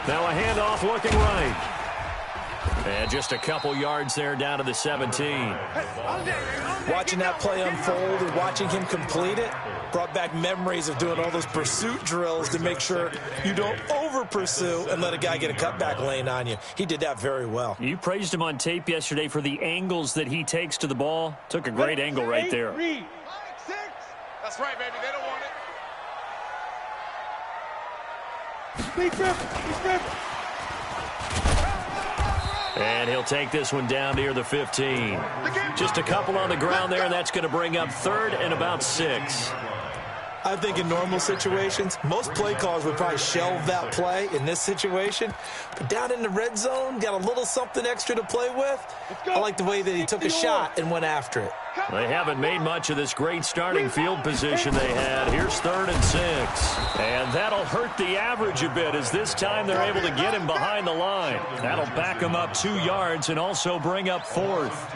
Now a handoff looking right. And just a couple yards there down to the 17. Watching that play unfold and watching him complete it brought back memories of doing all those pursuit drills to make sure you don't over-pursue and let a guy get a cutback lane on you. He did that very well. You praised him on tape yesterday for the angles that he takes to the ball. Took a great angle right there. That's right, baby. They don't want it. And he'll take this one down near the 15. Just a couple on the ground there, and that's going to bring up 3rd and about 6. I think in normal situations, most play callers would probably shelve that play in this situation. But down in the red zone, got a little something extra to play with. I like the way that he took a shot and went after it. They haven't made much of this great starting field position they had. Here's 3rd and 6. And that'll hurt the average a bit as this time they're able to get him behind the line. That'll back him up 2 yards and also bring up 4th.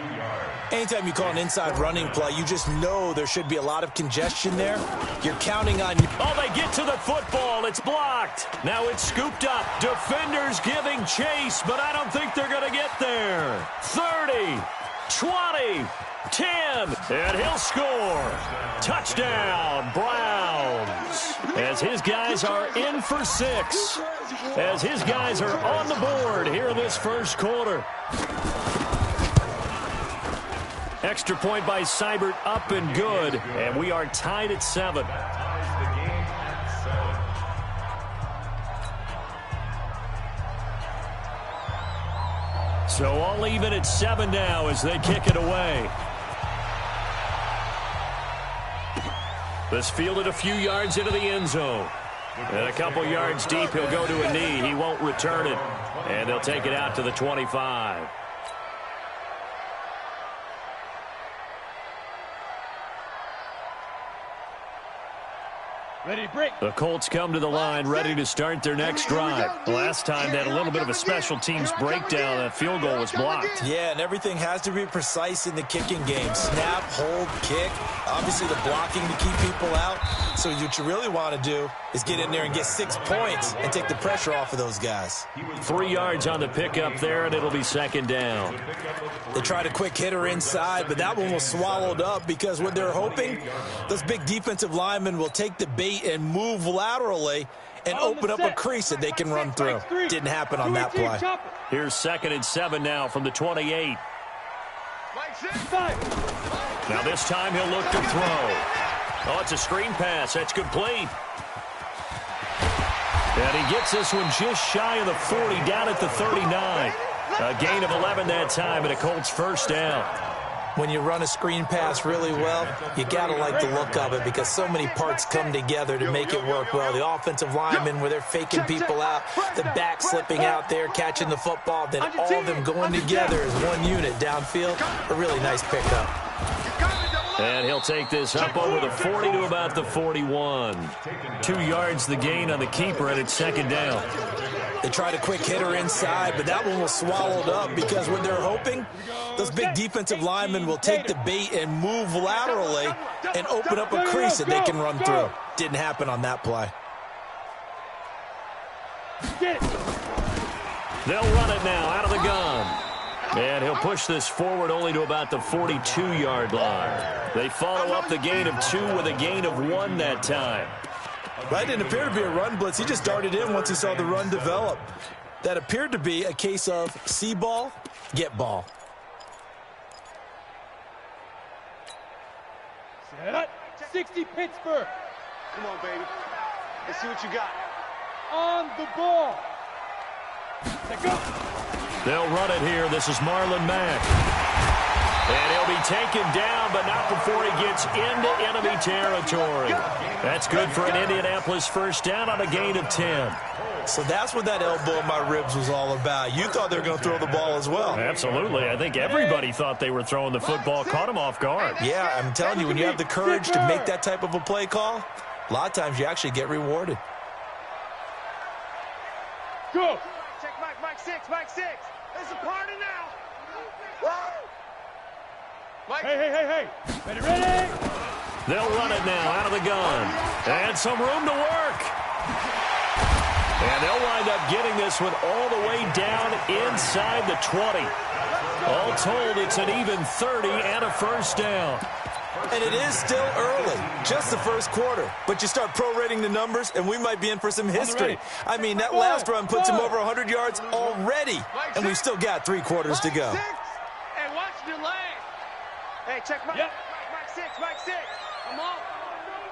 Anytime you call an inside running play, you just know there should be a lot of congestion there. You're counting on... Oh, they get to the football. It's blocked. Now it's scooped up. Defenders giving chase, but I don't think they're going to get there. 30, 20, 10, and he'll score. Touchdown, Browns. As his guys are in for 6. As his guys are on the board here in this first quarter. Extra point by Seibert, up and good, and we are tied at 7. So all even at 7 now as they kick it away. This fielded a few yards into the end zone. And a couple yards deep, he'll go to a knee. He won't return it, and they'll take it out to the 25. Ready to break. The Colts come to the line ready to start their next drive. Last time they had a little bit of a special teams breakdown. That field goal was blocked. Yeah, and everything has to be precise in the kicking game. Snap, hold, kick. Obviously the blocking to keep people out. So what you really want to do is get in there and get 6 points and take the pressure off of those guys. 3 yards on the pickup there, and it'll be 2nd down. They tried a quick hitter inside, but that one was swallowed up because what they're hoping, those big defensive linemen will take the bait and move laterally and open up a crease that they can run through. Didn't happen on that play. Here's 2nd and 7 now from the 28. Now this time he'll look to throw. Oh, it's a screen pass. That's complete. And he gets this one just shy of the 40, down at the 39. A gain of 11 that time, and a Colts first down. When you run a screen pass really well, you got to like the look of it because so many parts come together to make it work well. The offensive linemen, where they're faking people out, the back slipping out there, catching the football, then all of them going together as one unit downfield. A really nice pickup. And he'll take this up over the 40 to about the 41. 2 yards the gain on the keeper, and it's 2nd down. They tried a quick hitter inside, but that one was swallowed up because what they're hoping, those big defensive linemen will take the bait and move laterally and open up a crease that they can run through. Didn't happen on that play. They'll run it now out of the gun. And he'll push this forward only to about the 42-yard line. They follow up the gain of 2 with a gain of 1 that time. That didn't appear to be a run blitz. He just darted in once he saw the run develop. That appeared to be a case of see ball, get ball. Set. 60 Pittsburgh. Come on, baby. Let's see what you got. On the ball. Let go. They'll run it here. This is Marlon Mack. And he'll be taken down, but not before he gets into enemy territory. That's good for an Indianapolis first down on a gain of 10. So that's what that elbow in my ribs was all about. You thought they were going to throw the ball as well. Absolutely. I think everybody thought they were throwing the football, caught him off guard. Yeah, I'm telling you, when you have the courage to make that type of a play call, a lot of times you actually get rewarded. Go. Check Mike 6, Mike 6. There's a party now. Mike. Hey. Ready. They'll run it now out of the gun. And some room to work. And they'll wind up getting this one all the way down inside the 20. All told, it's an even 30 and a first down. And it is still early, just the first quarter. But you start prorating the numbers, and we might be in for some history. I mean, that last run puts him over 100 yards already, and we've still got 3 quarters to go. Hey, watch your leg. Hey, check Mike. Yep. Mike 6. Come on.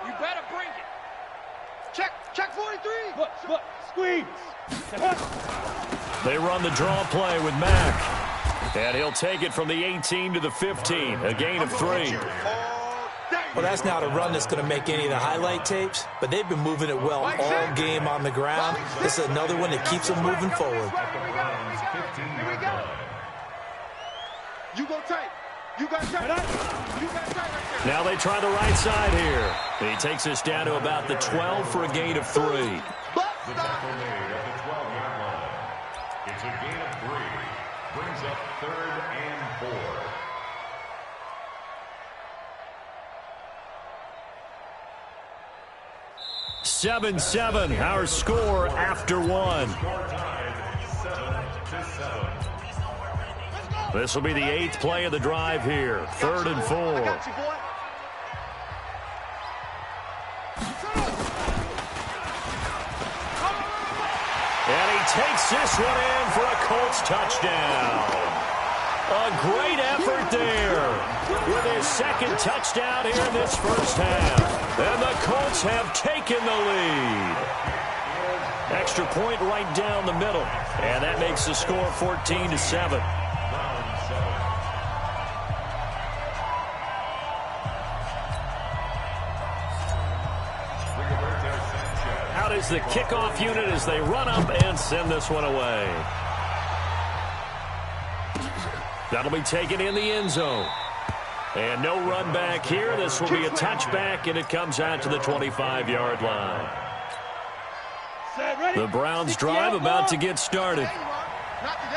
You better bring it. Check 43. Look, squeeze. They run the draw play with Mack. And he'll take it from the 18 to the 15, a gain of 3. Well, that's not a run that's going to make any of the highlight tapes, but they've been moving it well all game on the ground. This is another one that keeps them moving forward. Here we go. You go tight. You got tight. Right there. Now they try the right side here. He takes us down to about the 12 for a gain of 3. It's a gain of 3. Brings up 3rd and 4. Seven, our score after 1. This will be the 8th play of the drive here. 3rd and 4. And he takes this one in for a Colts touchdown. A great effort there with his 2nd touchdown here in this first half. And the Colts have taken the lead. Extra point right down the middle. And that makes the score 14-7. Out is the kickoff unit as they run up and send this one away. That'll be taken in the end zone. And no run back here. This will be a touchback, and it comes out to the 25-yard line. The Browns drive about to get started.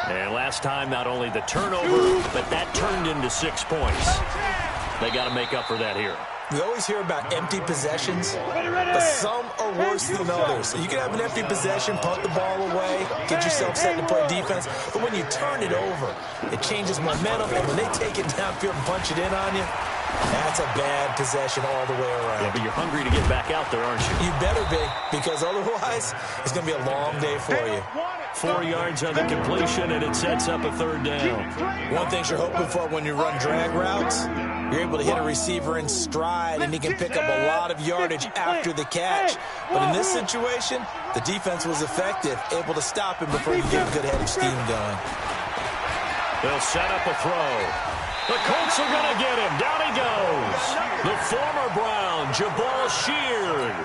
And last time, not only the turnover, but that turned into 6 points. They got to make up for that here. We always hear about empty possessions, but some are worse than others. You can have an empty possession, punt the ball away, get yourself set to play defense, but when you turn it over, it changes momentum, and when they take it downfield and punch it in on you, that's a bad possession all the way around. Yeah, but you're hungry to get back out there, aren't you? You better be, because otherwise, it's going to be a long day for you. 4 yards on the completion, and it sets up a 3rd down. One thing you're hoping for when you run drag routes, you're able to hit a receiver in stride, and he can pick up a lot of yardage after the catch. But in this situation, the defense was effective, able to stop him before he get a good head of steam going. They'll set up a throw. The Colts are going to get him. Down he goes. The former Brown, Jabal Sheard,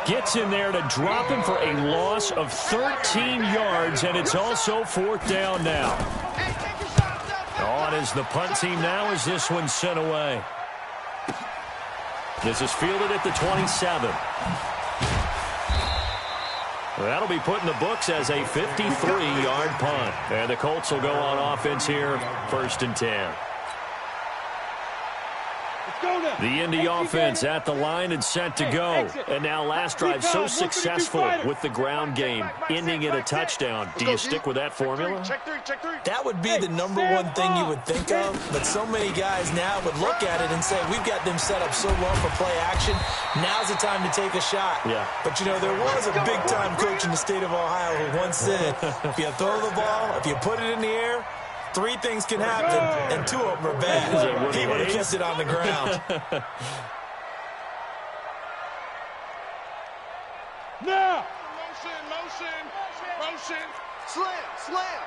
gets in there to drop him for a loss of 13 yards, and it's also 4th down now. On is the punt team now as this one's sent away. This is fielded at the 27. That'll be put in the books as a 53-yard punt. And the Colts will go on offense here, 1st and 10. The Indy offense at the line and set to go. And now last drive so successful with the ground game, ending in a touchdown. Do you stick with that formula? That would be the number one thing you would think of, but so many guys now would look at it and say, we've got them set up so well for play action, now's the time to take a shot. Yeah. But, you know, there was a big-time coach in the state of Ohio who once said, if you throw the ball, if you put it in the air, 3 things can happen, and 2 of them are bad. He would have kept it on the ground. Now! Motion. Slam.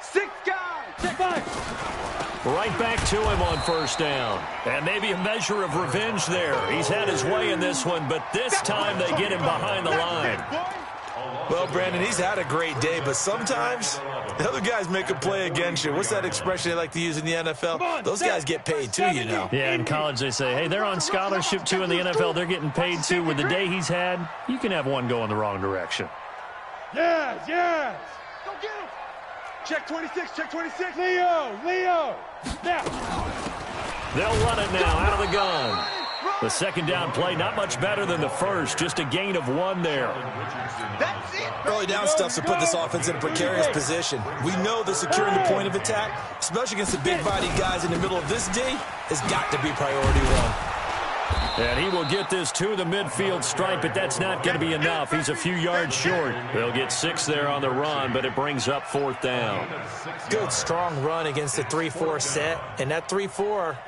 6 guys. Check 5. Right back to him on 1st down. And maybe a measure of revenge there. He's had his way in this one, but this time they get him behind the line. Well, Brandon, he's had a great day, but sometimes the other guys make a play against you. What's that expression they like to use in the NFL? Those guys get paid too, you know. Yeah, in college they say, hey, they're on scholarship too. In the NFL, they're getting paid too. With the day he's had, you can have one go in the wrong direction. Yes. Go get him. Check 26. Leo. Now. They'll run it now out of the gun. The second down play, not much better than the first, just a gain of 1 there. That's it. Early down stuff's to put this offense in a precarious position. We know they're securing the point of attack, especially against the big body guys in the middle of this D, has got to be priority 1. And he will get this to the midfield stripe, but that's not going to be enough. He's a few yards short. They'll get 6 there on the run, but it brings up 4th down. Good, strong run against the 3-4 set, and that 3-4,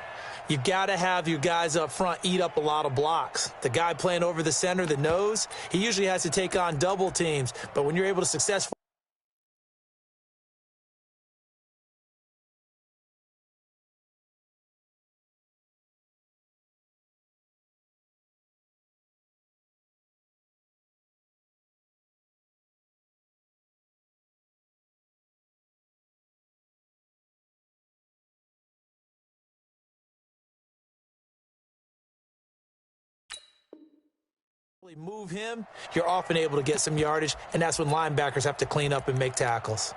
you've got to have your guys up front eat up a lot of blocks. The guy playing over the center, the nose, he usually has to take on double teams, but when you're able to successfully move him, you're often able to get some yardage, and that's when linebackers have to clean up and make tackles.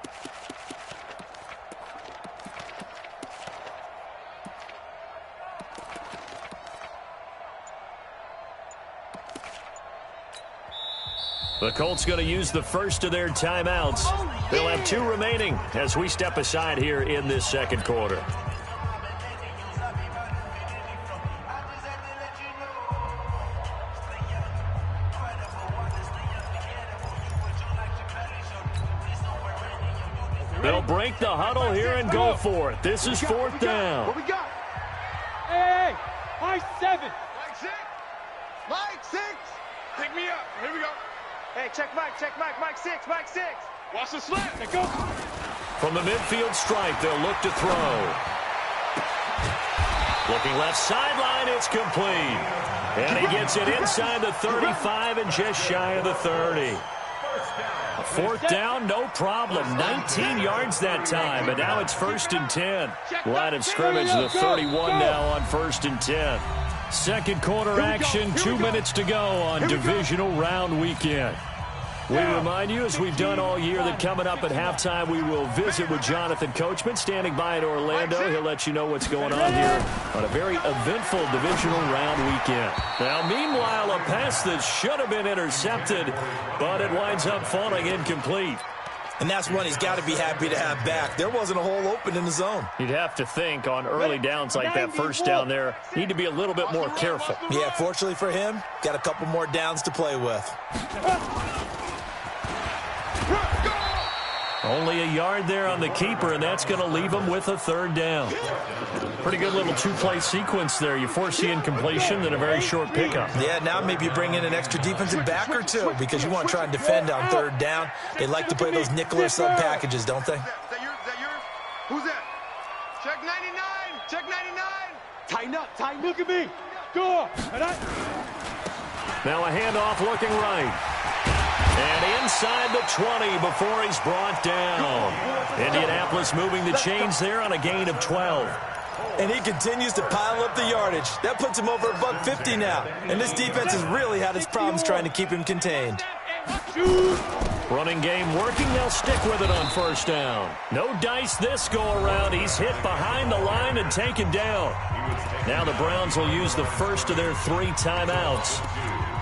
The Colts going to use the first of their timeouts. They'll have 2 remaining as we step aside here in this second quarter. They'll break the huddle here and go for it. This is 4th down. What we got? Hey, high 7. Mike 6. Mike 6. Pick me up. Here we go. Hey, check Mike, Mike 6, Mike 6. Watch the slant. Let's go. From the midfield stripe, they'll look to throw. Looking left sideline, it's complete. And he gets it inside the 35 and just shy of the 30. 4th down, no problem. 19 yards that time, but now it's 1st and 10. Line of scrimmage, the 31 now on 1st and 10. Second quarter action, 2 minutes to go on divisional round weekend. We remind you, as we've done all year, that coming up at halftime, we will visit with Jonathan Coachman, standing by in Orlando. He'll let you know what's going on here on a very eventful divisional round weekend. Now, meanwhile, a pass that should have been intercepted, but it winds up falling incomplete. And that's one he's got to be happy to have back. There wasn't a hole open in the zone. You'd have to think on early downs like that first down there, need to be a little bit more careful. Yeah, fortunately for him, got a couple more downs to play with. Only a yard there on the keeper, and that's going to leave him with a 3rd down. Pretty good little 2-play sequence there. You force the incompletion, then a very short pickup. Yeah, now maybe you bring in an extra defensive back or 2 because you want to try and defend on 3rd down. They like to play those nickel or sub packages, don't they? Is that yours? Who's that? Check 99. Check 99. Tighten up. Look at me. Go. Now a handoff looking right. And inside the 20 before he's brought down. Indianapolis moving the chains there on a gain of 12. And he continues to pile up the yardage. That puts him over $150 now. And this defense has really had its problems trying to keep him contained. Running game working. They'll stick with it on 1st down. No dice this go-around. He's hit behind the line and taken down. Now the Browns will use the first of their 3 timeouts,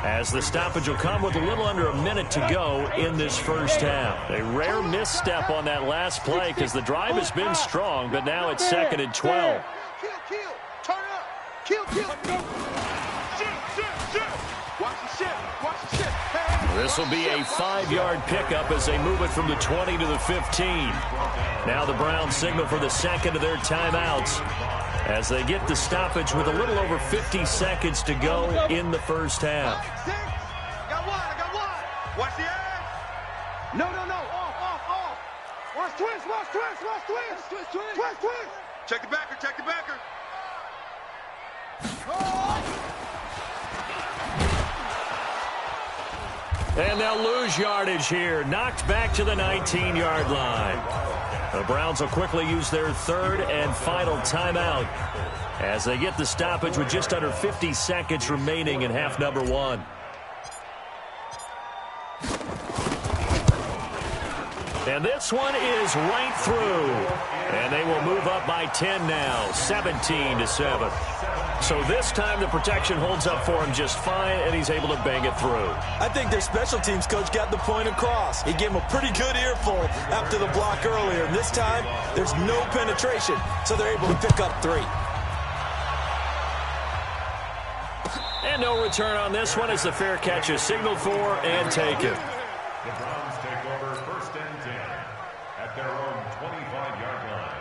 as the stoppage will come with a little under a minute to go in this first half. A rare misstep on that last play because the drive has been strong, but now it's 2nd and 12. Kill. Turn up. Kill. Shit. Watch the shit. Hey. This will be a 5-yard pickup as they move it from the 20 to the 15. Now the Browns signal for the second of their timeouts as they get the stoppage with a little over 50 seconds to go in the first half. I got one. Watch the edge. No. Off. Watch twist. Check the backer. And they'll lose yardage here. Knocked back to the 19-yard line. The Browns will quickly use their 3rd and final timeout as they get the stoppage with just under 50 seconds remaining in half number 1. And this one is right through. And they will move up by 10 now, 17-7. So this time the protection holds up for him just fine, and he's able to bang it through. I think their special teams coach got the point across. He gave him a pretty good earful after the block earlier. And this time, there's no penetration, so they're able to pick up 3. And no return on this one as the fair catch is signaled for and taken. The Browns take over 1st and 10 at their own 25-yard line.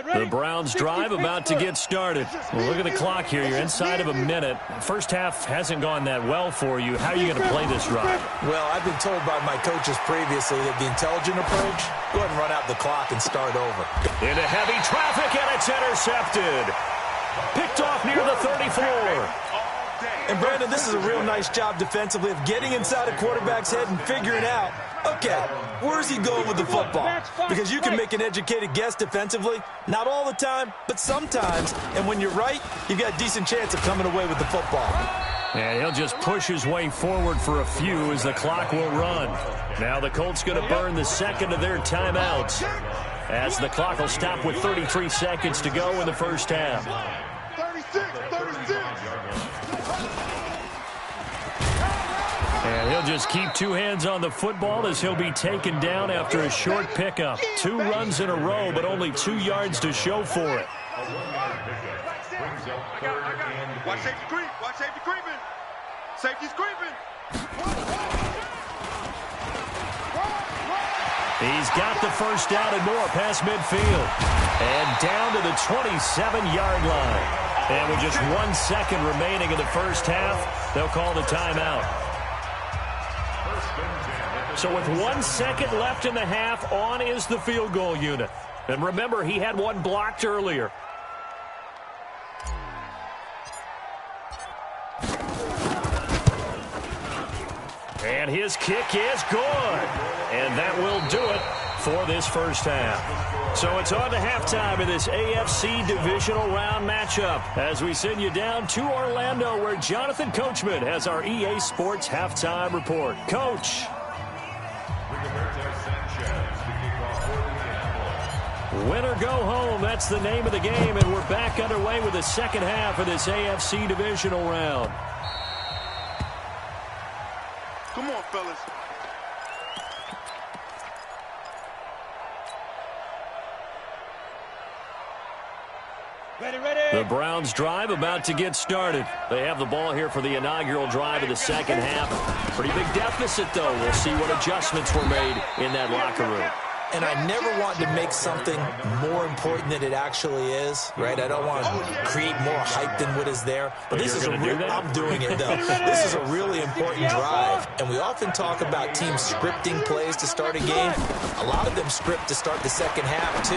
The Browns drive about to get started. Well, look at the clock here. You're inside of a minute. First half hasn't gone that well for you. How are you going to play this drive? Well, I've been told by my coaches previously that the intelligent approach, go ahead and run out the clock and start over. Into heavy traffic, and it's intercepted. Picked off near the 34. And, Brandon, this is a real nice job defensively of getting inside a quarterback's head and figuring out, okay, where's he going with the football? Because you can make an educated guess defensively. Not all the time, but sometimes. And when you're right, you've got a decent chance of coming away with the football. And he'll just push his way forward for a few as the clock will run. Now the Colts going to burn the second of their timeouts as the clock will stop with 33 seconds to go in the first half. 36. And he'll just keep 2 hands on the football as he'll be taken down after a short pickup. 2 runs in a row, but only 2 yards to show for it. A 1-yard pickup brings up 3rd and 8. Watch safety creep. Watch safety creeping. Safety's creeping. He's got the first down and more past midfield. And down to the 27-yard line. And with just 1 second remaining in the first half, they'll call the timeout. So with 1 second left in the half, on is the field goal unit. And remember, he had one blocked earlier. And his kick is good. And that will do it for this first half. So it's on to halftime in this AFC divisional round matchup as we send you down to Orlando where Jonathan Coachman has our EA Sports halftime report. Coach. Win or go home, that's the name of the game, and we're back underway with the second half of this AFC divisional round. Come on, fellas. Ready. The Browns drive about to get started. They have the ball here for the inaugural drive of the second half. Pretty big deficit, though. We'll see what adjustments were made in that locker room. And I never want to make something more important than it actually is, right? I don't want to create more hype than what is there. But this is a real, I'm doing it, though. This is a really important drive. And we often talk about teams scripting plays to start a game. A lot of them script to start the second half, too.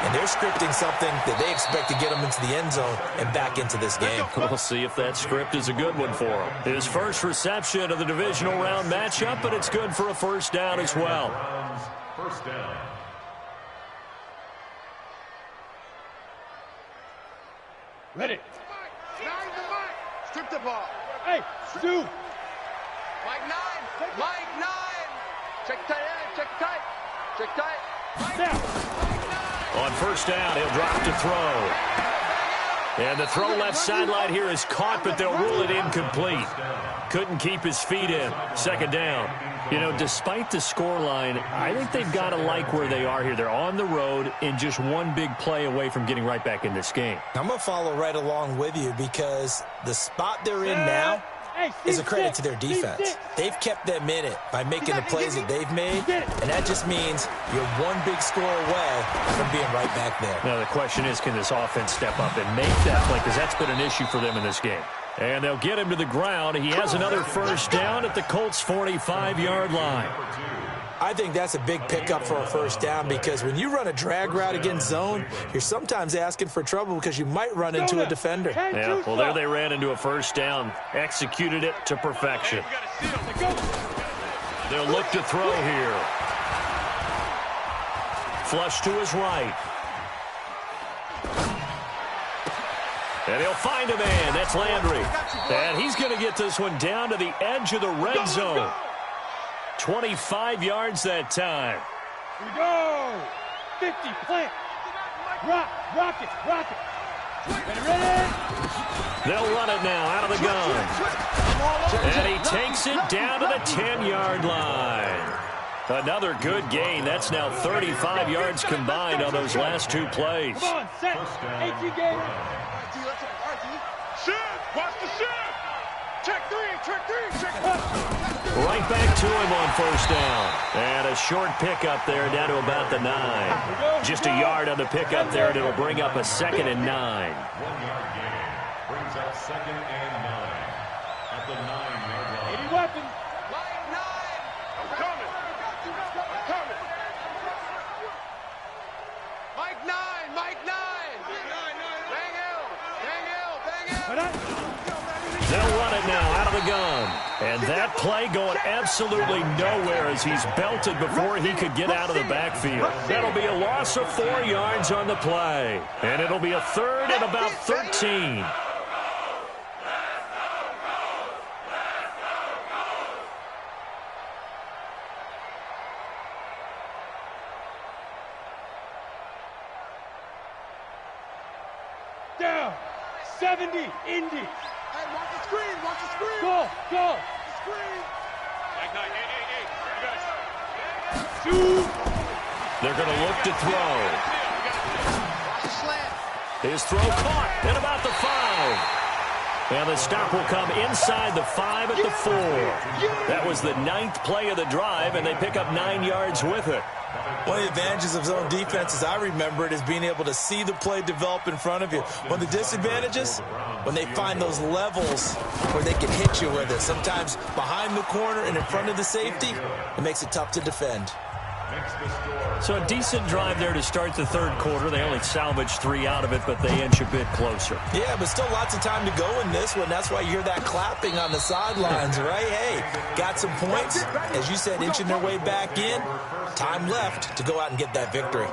And they're scripting something that they expect to get them into the end zone and back into this game. We'll see if that script is a good one for him. His first reception of the divisional round matchup, but it's good for a first down as well. First down. Ready. Strip the ball. Hey, Stu. Mike 9. Check tight. Check tight. Now. On first down, he'll drop to throw. And the throw left sideline here is caught, but they'll rule it incomplete. Couldn't keep his feet in. Second down. You know, despite the scoreline, I think they've got to like where they are here. They're on the road and just one big play away from getting right back in this game. I'm going to follow right along with you because the spot they're in now is a credit to their defense. They've kept them in it by making the plays that they've made, and that just means you're one big score away from being right back there. Now, the question is, can this offense step up and make that play? Because that's been an issue for them in this game. And they'll get him to the ground. He has another first down at the Colts' 45-yard line. I think that's a big pickup for a first down because when you run a drag route against zone, you're sometimes asking for trouble because you might run into a defender. Yeah, well, there they ran into a first down, executed it to perfection. They'll look to throw here. Flush to his right. And he'll find a man. That's Landry. And he's going to get this one down to the edge of the red zone. 25 yards that time. Here we go. 50, plant. Rock it. Ready? They'll run it now out of the gun. And he takes it down to the 10-yard line. Another good gain. That's now 35 yards combined on those last two plays. Come on, set. 18 gainer. Shift. Watch the shift. Check three. Right back to him on first down. And a short pickup there down to about the 9. Just a yard on the pickup there, and it'll bring up a 2nd and 9. 1-yard gain. Brings up 2nd and 9 at the 9-yard line. Any weapon. They'll run it now out of the gun. And that play going absolutely nowhere as he's belted before he could get out of the backfield. That'll be a loss of 4 yards on the play. And it'll be a 3rd and about 13. Down. 70. Indy. Hey, watch the screen. Go. Screen. Shoot. They're going to look to throw. Watch the slant. His throw caught at about the 5. And the stop will come inside the 5 at the 4. That was the 9th play of the drive, and they pick up 9 yards with it. One of the advantages of zone defense, as I remember it, is being able to see the play develop in front of you. One of the disadvantages, when they find those levels where they can hit you with it. Sometimes behind the corner and in front of the safety, it makes it tough to defend. So a decent drive there to start the 3rd quarter. They only salvaged 3 out of it, but they inch a bit closer. Yeah, but still lots of time to go in this one. That's why you hear that clapping on the sidelines, right? Hey, got some points. As you said, inching their way back in. Time left to go out and get that victory.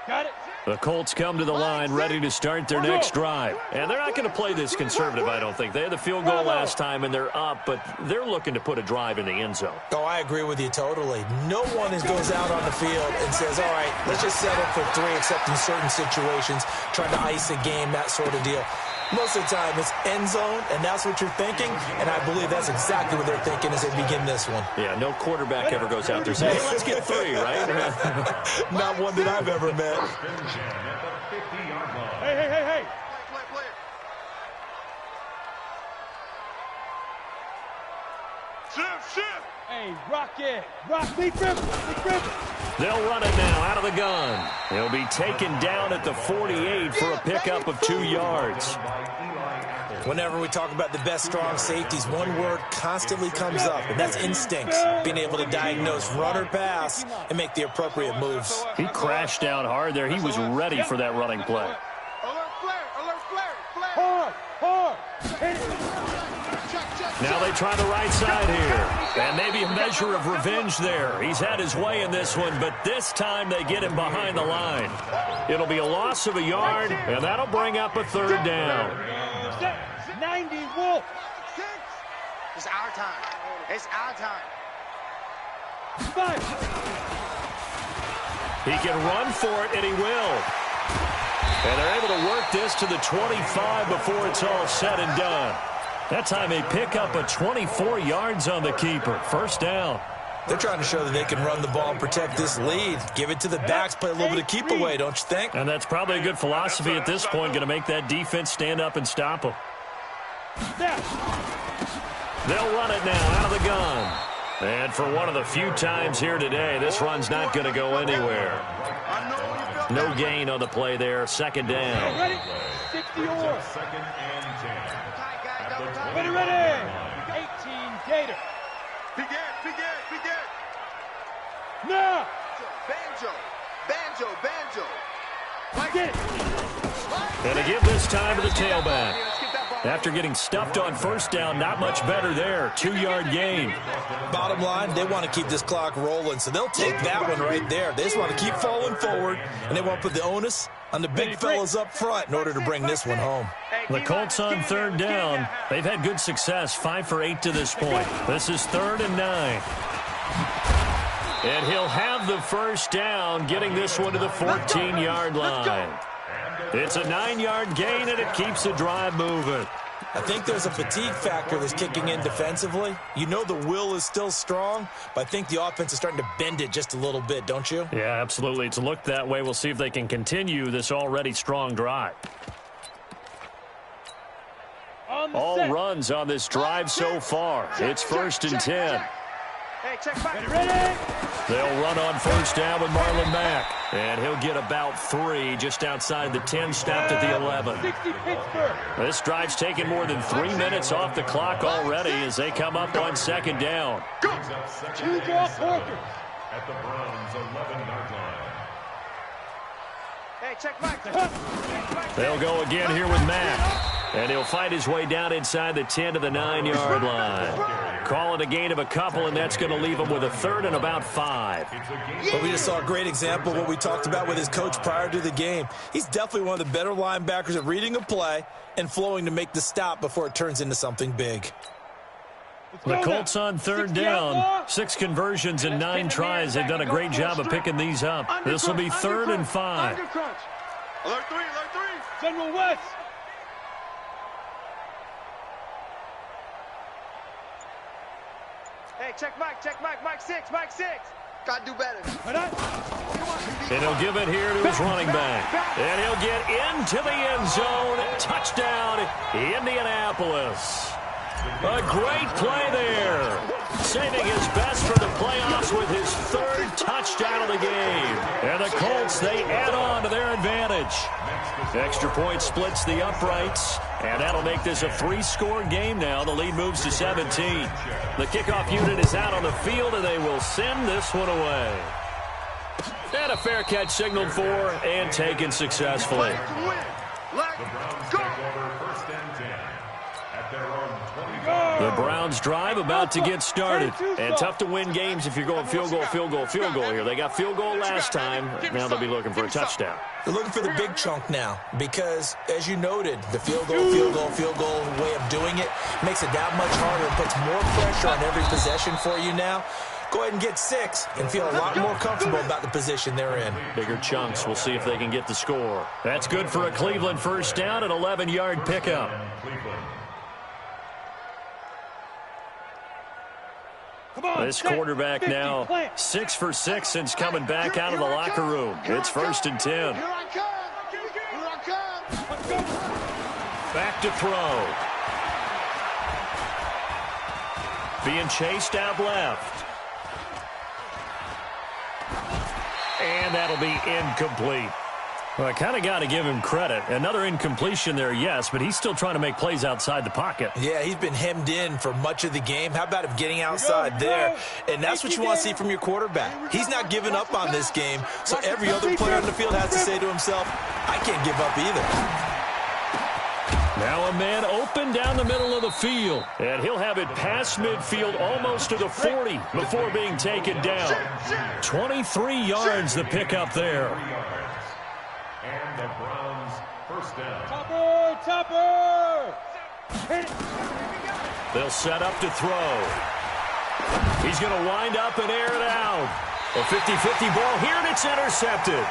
Got it. The Colts come to the line ready to start their next drive. And they're not going to play this conservative, I don't think. They had the field goal last time, and they're up, but they're looking to put a drive in the end zone. Oh, I agree with you totally. No one goes out on the field and says, all right, let's just settle for 3, except in certain situations, trying to ice a game, that sort of deal. Most of the time, it's end zone, and that's what you're thinking, and I believe that's exactly what they're thinking as they begin this one. Yeah, no quarterback ever goes out there saying, hey, let's get 3, right? Not one that I've ever met. Hey. Play. Shift. Hey, rock it. Lead grip. They'll run it now out of the gun. He'll be taken down at the 48 for a pickup of 2 yards. Whenever we talk about the best strong safeties, one word constantly comes up, and that's instincts. Being able to diagnose run or pass and make the appropriate moves. He crashed down hard there. He was ready for that running play. Alert flare. Hard. Hit it. Now they try the right side here. And maybe a measure of revenge there. He's had his way in this one, but this time they get him behind the line. It'll be a loss of a yard, and that'll bring up a 3rd down. 90 Wolf. It's our time. 5. He can run for it, and he will. And they're able to work this to the 25 before it's all said and done. That time they pick up a 24 yards on the keeper. First down. They're trying to show that they can run the ball and protect this lead. Give it to the backs, play a little bit of keep away, don't you think? And that's probably a good philosophy at this point, going to make that defense stand up and stop them. They'll run it now out of the gun. And for one of the few times here today, this run's not going to go anywhere. No gain on the play there. 2nd down. Ready? 60 or. 2nd and 10. Ready. 18 Gator. Begin. Now. Banjo. Get it. And to give this time to the tailback. After getting stuffed on first down, not much better there. 2-yard gain. Bottom line, they want to keep this clock rolling, so they'll take that one right there. They just want to keep falling forward, and they want to put the onus on the big fellas up front in order to bring this one home. The Colts on 3rd down. They've had good success, 5 for 8 to this point. This is 3rd and 9. And he'll have the first down, getting this one to the 14-yard line. It's a 9-yard gain, and it keeps the drive moving. I think there's a fatigue factor that's kicking in defensively. You know the will is still strong, but I think the offense is starting to bend it just a little bit, don't you? Yeah, absolutely. It's looked that way. We'll see if they can continue this already strong drive. All runs on this drive so far. It's 1st and 10. Hey, check back. They'll run on first down with Marlon Mack. And he'll get about 3 just outside the 10, stopped at the 11. This drive's taken more than 3 minutes off the clock already as they come up on 2nd down. At the Browns' 11-yard line. Hey, check back. They'll go again here with Mack. And he'll fight his way down inside the 10 to the 9-yard line. Call it a gain of a couple, and that's going to leave him with a 3rd and about 5. But we just saw a great example of what we talked about with his coach prior to the game. He's definitely one of the better linebackers at reading a play and flowing to make the stop before it turns into something big. The Colts on 3rd down. 6 conversions and 9 tries. They've done a great job of picking these up. This will be 3rd and 5. Alert 3, alert 3. General West. Hey, check Mike 6. Gotta do better. And he'll give it here to his running back. And he'll get into the end zone. Touchdown, Indianapolis. A great play there. Saving his best for the playoffs with his 3rd touchdown of the game. And the Colts, they add on to their advantage. Extra point splits the uprights. And that'll make this a 3-score game now. The lead moves to 17. The kickoff unit is out on the field, and they will send this one away. And a fair catch signaled for and taken successfully. The Browns drive about to get started. And tough to win games if you're going field goal here. They got field goal last time. Now they'll be looking for a touchdown. They're looking for the big chunk now because, as you noted, the field goal way of doing it makes it that much harder and puts more pressure on every possession for you now. Go ahead and get 6 and feel a lot more comfortable about the position they're in. Bigger chunks. We'll see if they can get the score. That's good for a Cleveland first down, an 11-yard pickup. This quarterback now 6 for 6 since coming back out of the locker room. It's 1st and 10. Back to throw. Being chased out left. And that'll be incomplete. Well, I kind of got to give him credit. Another incompletion there, yes, but he's still trying to make plays outside the pocket. Yeah, he's been hemmed in for much of the game. How about him getting outside there? And that's what you want to see from your quarterback. He's not giving up on this game, so every other player on the field has to say to himself, I can't give up either. Now a man open down the middle of the field. And he'll have it past midfield almost to the 40 before being taken down. 23 yards the pickup there. And the Browns first down. Topper! Hit it. They'll set up to throw. He's going to wind up and air it out. A 50-50 ball here, and it's intercepted.